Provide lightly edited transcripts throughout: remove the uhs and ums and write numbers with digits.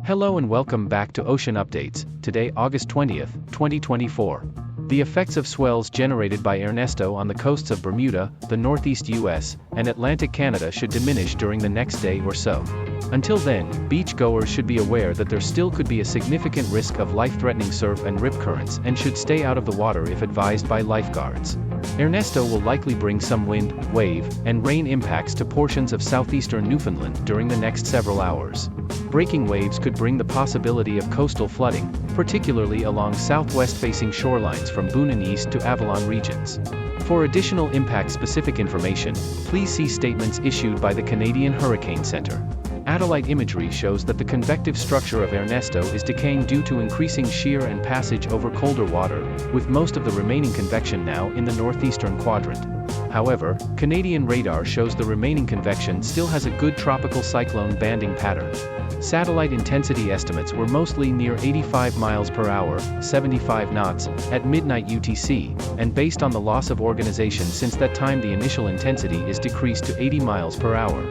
Hello and welcome back to Ocean Updates, today August 20th, 2024. The effects of swells generated by Ernesto on the coasts of Bermuda, the northeast US, and Atlantic Canada should diminish during the next day or so. Until then, beach goers should be aware that there still could be a significant risk of life-threatening surf and rip currents and should stay out of the water if advised by lifeguards. Ernesto will likely bring some wind, wave, and rain impacts to portions of southeastern Newfoundland during the next several hours. Breaking waves could bring the possibility of coastal flooding, particularly along southwest-facing shorelines from Bunin east to Avalon regions. For additional impact-specific information, please see statements issued by the Canadian Hurricane Center. Satellite imagery shows that the convective structure of Ernesto is decaying due to increasing shear and passage over colder water, with most of the remaining convection now in the northeastern quadrant. However, Canadian radar shows the remaining convection still has a good tropical cyclone banding pattern. Satellite intensity estimates were mostly near 85 miles per hour, 75 knots, at midnight UTC, and based on the loss of organization since that time the initial intensity is decreased to 80 miles per hour.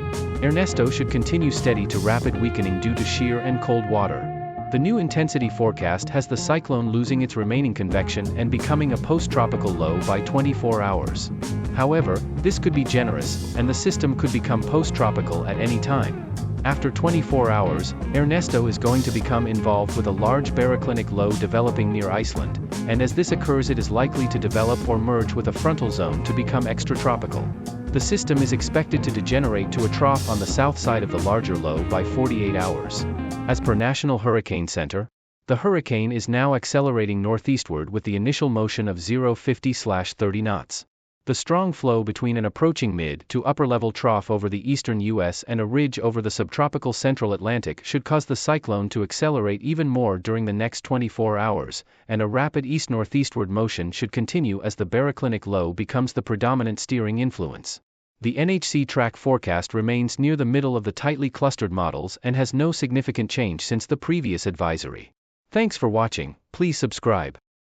Ernesto should continue steady to rapid weakening due to shear and cold water. The new intensity forecast has the cyclone losing its remaining convection and becoming a post-tropical low by 24 hours. However, this could be generous, and the system could become post-tropical at any time. After 24 hours, Ernesto is going to become involved with a large baroclinic low developing near Iceland, and as this occurs it is likely to develop or merge with a frontal zone to become extratropical. The system is expected to degenerate to a trough on the south side of the larger low by 48 hours. As per National Hurricane Center, the hurricane is now accelerating northeastward with the initial motion of 050/30 knots. The strong flow between an approaching mid to upper level trough over the eastern US and a ridge over the subtropical central Atlantic should cause the cyclone to accelerate even more during the next 24 hours, and a rapid east-northeastward motion should continue as the baroclinic low becomes the predominant steering influence. The NHC track forecast remains near the middle of the tightly clustered models and has no significant change since the previous advisory. Thanks for watching, please subscribe.